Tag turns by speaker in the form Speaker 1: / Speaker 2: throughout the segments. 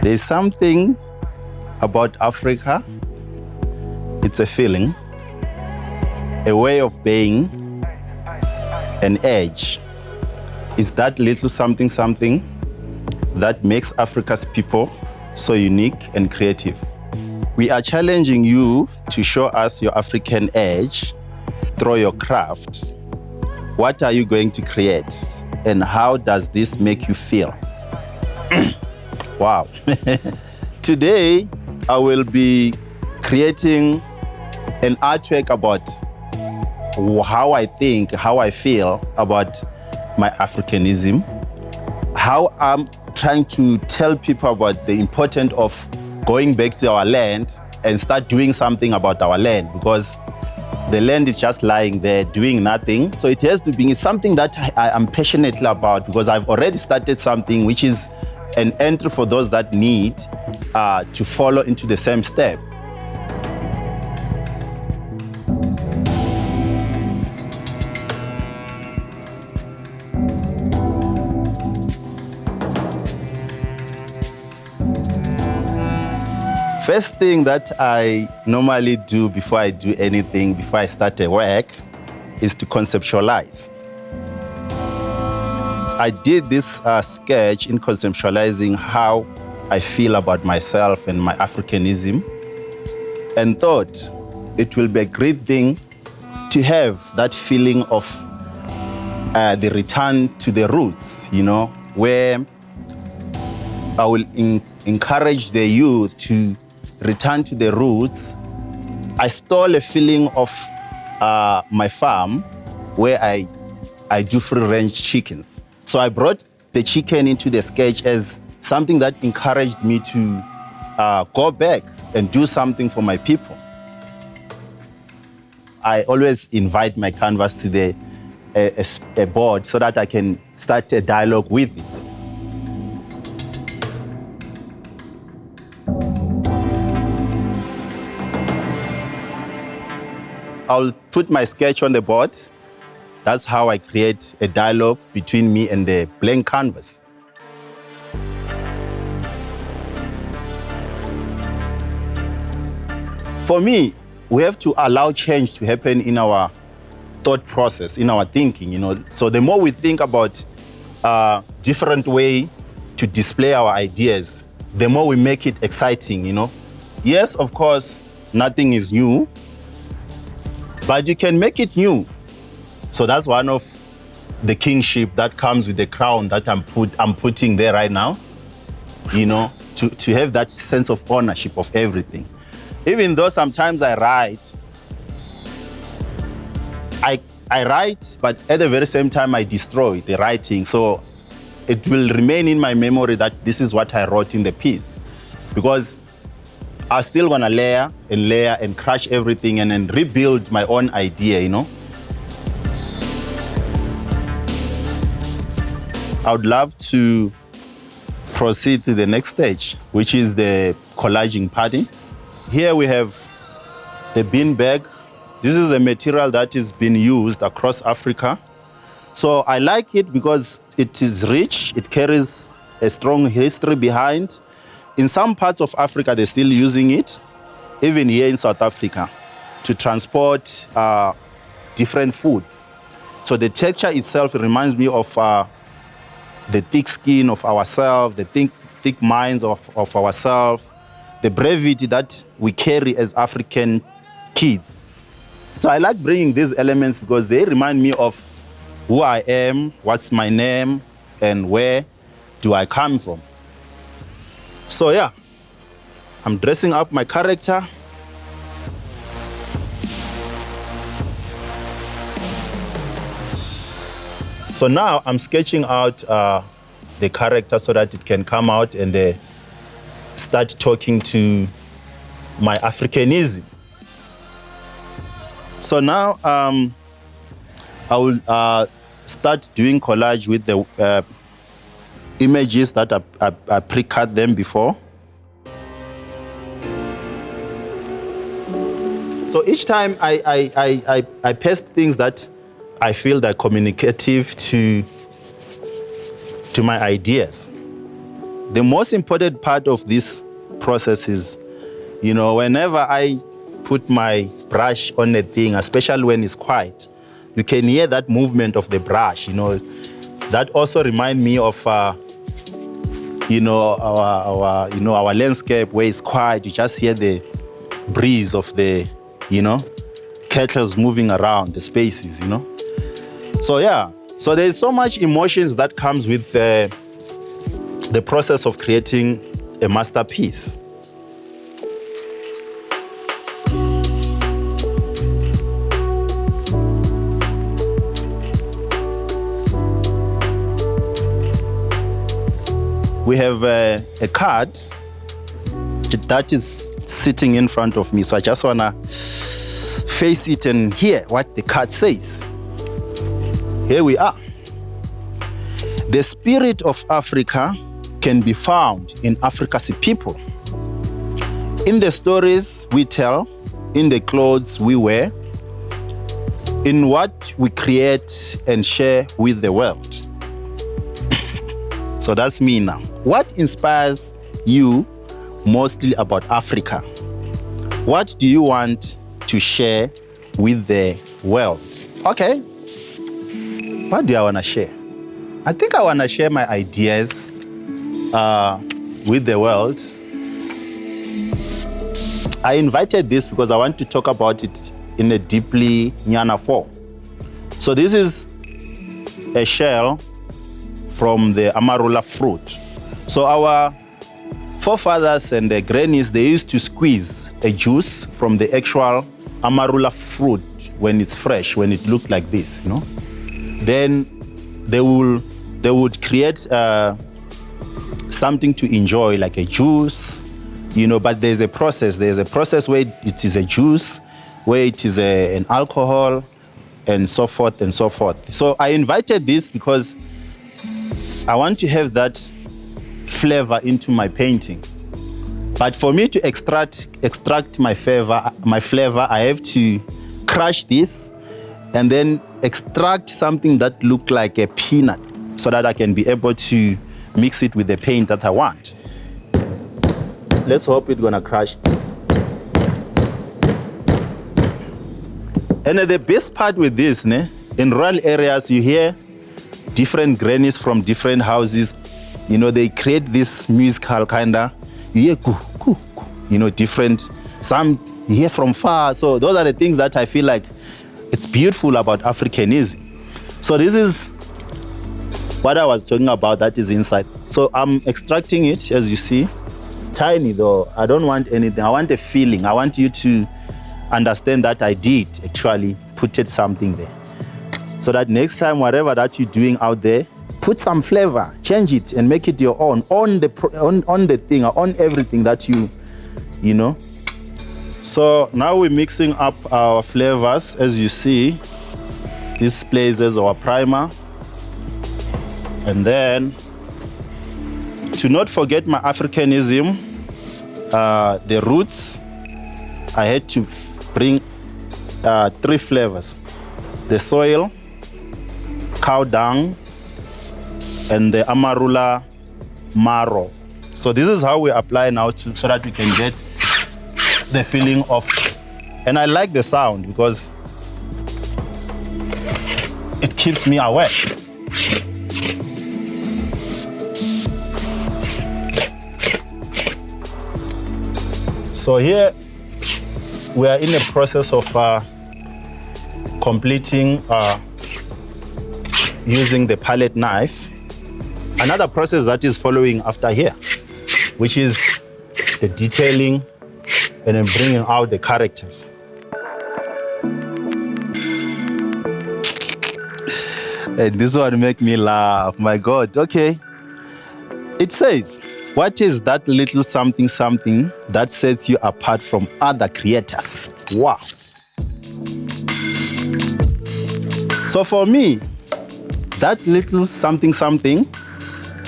Speaker 1: There's something about Africa. It's a feeling, a way of being, an edge. It's that little something that makes Africa's people so unique and creative. We are challenging you to show us your African edge through your craft. What are you going to create? And how does this make you feel? Wow. Today, I will be creating an artwork about how I think, how I feel about my Africanism, how I'm trying to tell people about the importance of going back to our land and start doing something about our land, because the land is just lying there doing nothing. So it has to be something that I am passionate about, because I've already started something which is an entry for those that need to follow into the same step. First thing that I normally do before I do anything, before I start a work, is to conceptualize. I did this sketch in conceptualizing how I feel about myself and my Africanism, and thought it will be a great thing to have that feeling of the return to the roots, where I will encourage the youth to return to the roots. I stole a feeling of my farm where I do free-range chickens. So I brought the chicken into the sketch as something that encouraged me to go back and do something for my people. I always invite my canvas to a board so that I can start a dialogue with it. I'll put my sketch on the board. That's how I create a dialogue between me and the blank canvas. For me, we have to allow change to happen in our thought process, in our thinking, So the more we think about different way to display our ideas, the more we make it exciting, Yes, of course, nothing is new, but you can make it new. So that's one of the kingship that comes with the crown that I'm putting there right now, to have that sense of ownership of everything. Even though sometimes I write, I write, but at the very same time I destroy the writing. So it will remain in my memory that this is what I wrote in the piece, because I'm still gonna layer and crush everything and then rebuild my own idea, I would love to proceed to the next stage, which is the collaging party. Here we have the bean bag. This is a material that is being used across Africa. So I like it because it is rich, it carries a strong history behind. In some parts of Africa, they're still using it, even here in South Africa, to transport different food. So the texture itself reminds me of the thick skin of ourselves, the thick minds of ourselves, the brevity that we carry as African kids. So I like bringing these elements because they remind me of who I am, what's my name, and where do I come from. So yeah, I'm dressing up my character. So now I'm sketching out the character so that it can come out and start talking to my Africanism. So now I will start doing collage with the images that I pre-cut them before. So each time I paste things that I feel that communicative to my ideas. the most important part of this process is, you know, whenever I put my brush on a thing, especially when it's quiet, you can hear that movement of the brush, you know. That also reminds me of, you know, our landscape where it's quiet. You just hear the breeze of the, you know, kettles moving around the spaces, you know. So yeah, so there's so much emotions that comes with the process of creating a masterpiece. We have a card that is sitting in front of me. So I just wanna face it and hear what the card says. Here we are. The spirit of Africa can be found in Africa's people. In the stories we tell, in the clothes we wear, in what we create and share with the world. So that's me now. What inspires you mostly about Africa? What do you want to share with the world? Okay. What do I want to share? I think I want to share my ideas with the world. I invited this because I want to talk about it in a deeply Nyana form. So this is a shell from the amarula fruit. So our forefathers and the grannies, they used to squeeze a juice from the actual amarula fruit when it's fresh, when it looked like this, you know. Then they would create something to enjoy, like a juice, you know, but there's a process. There's a process where it is a juice, where it is an alcohol, and so forth and so forth. So I invited this because I want to have that flavor into my painting. But for me to extract my flavor, I have to crush this and then extract something that looks like a peanut so that I can be able to mix it with the paint that I want. Let's hope it's gonna crush. And the best part with this, in rural areas, you hear different grannies from different houses, you know, they create this musical kinda, you hear coo, coo, coo, you know, different, some you hear from far. So those are the things that I feel like it's beautiful about Africanism. So this is what I was talking about that is inside. So I'm extracting it, as you see. It's tiny though, I don't want anything, I want a feeling. I want you to understand that I did actually put something there. So that next time, whatever that you're doing out there, put some flavor, change it and make it your own, on the thing, on everything that you know. So now we're mixing up our flavors. As you see, this plays as our primer. And then, to not forget my Africanism, the roots, I had to bring 3 flavors. The soil, cow dung, and the amarula marrow. So this is how we apply now so that we can get the feeling of, and I like the sound because it keeps me awake. So here we are in the process of completing using the palette knife. Another process that is following after here, which is the detailing and then bringing out the characters. And this one make me laugh, my God. Okay. It says, what is that little something something that sets you apart from other creators? Wow. So for me, that little something something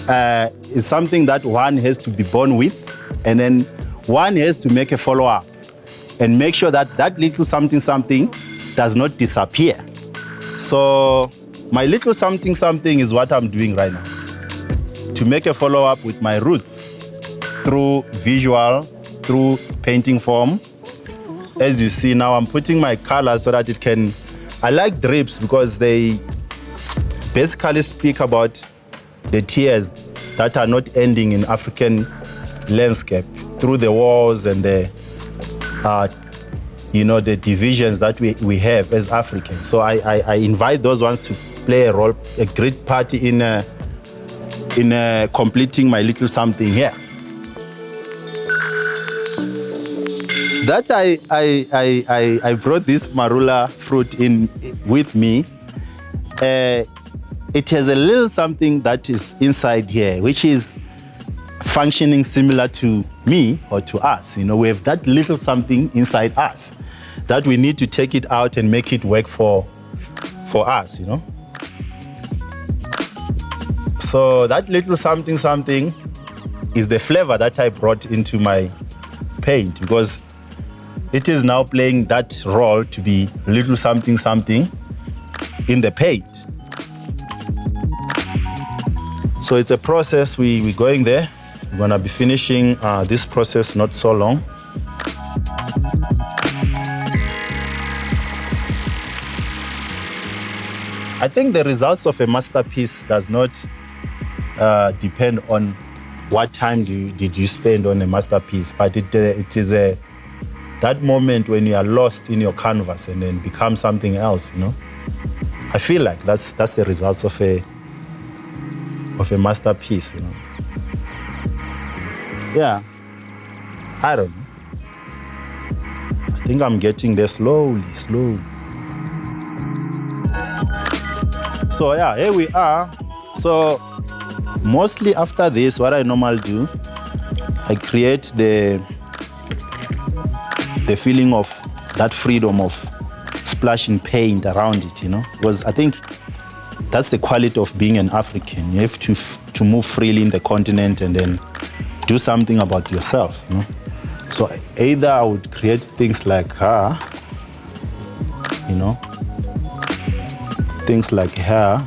Speaker 1: is something that one has to be born with, and then one has to make a follow-up and make sure that that little something something does not disappear. So my little something something is what I'm doing right now. to make a follow-up with my roots through visual, through painting form. As you see now, I'm putting my colors so that it can, I like drips because they basically speak about the tears that are not ending in African landscape through the wars and the, the divisions that we have as Africans. So I invite those ones to play a role, a great part in completing my little something here. That I brought this marula fruit in with me. It has a little something that is inside here, which is functioning similar to me or to us. We have that little something inside us that we need to take it out and make it work for us. So that little something is the flavor that I brought into my paint, because it is now playing that role to be little something in the paint. So it's a process, we're going there. We're gonna be finishing this process not so long. I think the results of a masterpiece does not depend on what time did you spend on a masterpiece, but it is that moment when you are lost in your canvas and then become something else. I feel like that's the results of a masterpiece. Yeah, I don't know. I think I'm getting there slowly. So yeah, here we are. So mostly after this, what I normally do, I create the feeling of that freedom of splashing paint around it, because I think that's the quality of being an African. You have to move freely in the continent and then do something about yourself. So either I would create things like her, things like her,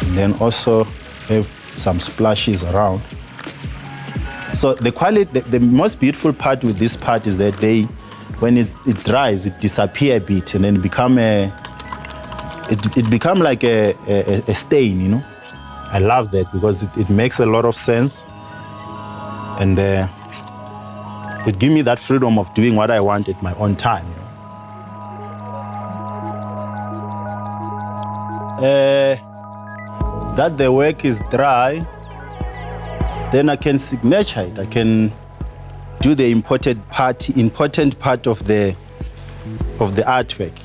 Speaker 1: and then also have some splashes around. So the quality, the most beautiful part with this part is that when it dries, it disappears a bit and then become like a stain, I love that because it makes a lot of sense, and it gives me that freedom of doing what I want at my own time. That the work is dry, then I can signature it. I can do the important part of the artwork,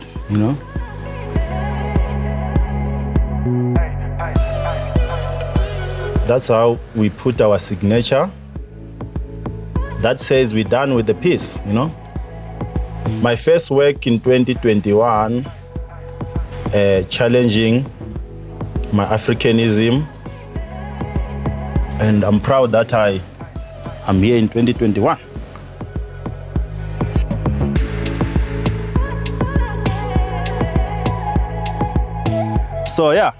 Speaker 1: That's how we put our signature. That says we're done with the piece, My first work in 2021, challenging my Africanism, and I'm proud that I'm here in 2021. So yeah,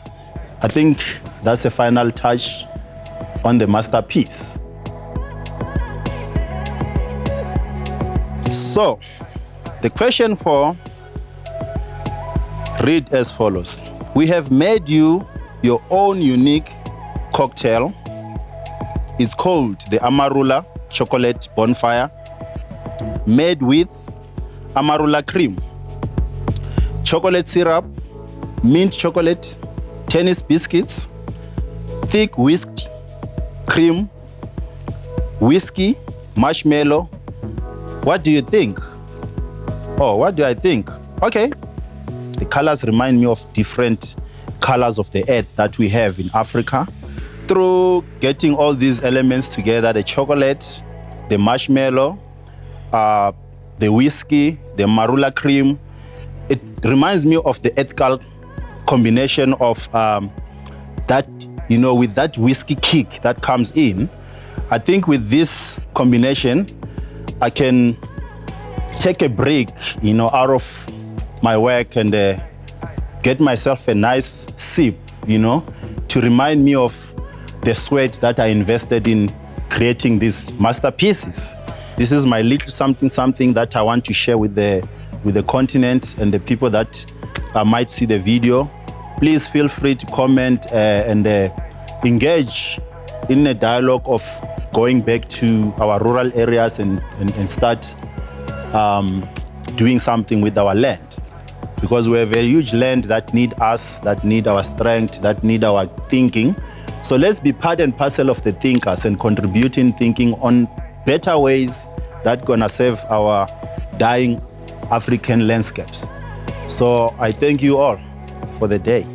Speaker 1: I think that's a final touch on the masterpiece. So the question 4 read as follows. We have made you your own unique cocktail. It's called the Amarula Chocolate Bonfire, made with Amarula cream, chocolate syrup, mint chocolate, tennis biscuits, thick whisked cream, whiskey, marshmallow. What do you think? Oh, what do I think? Okay. The colors remind me of different colors of the earth that we have in Africa. Through getting all these elements together, the chocolate, the marshmallow, the whiskey, the marula cream, it reminds me of the ethical combination of that, with that whiskey kick that comes in. I think with this combination, I can take a break, out of my work and get myself a nice sip, to remind me of the sweat that I invested in creating these masterpieces. This is my little something that I want to share with the continent and the people that might see the video. Please feel free to comment and engage in a dialogue of going back to our rural areas and start doing something with our land. Because we have a huge land that need us, that need our strength, that need our thinking. So let's be part and parcel of the thinkers and contribute in thinking on better ways that gonna serve our dying African landscapes. So I thank you all for the day.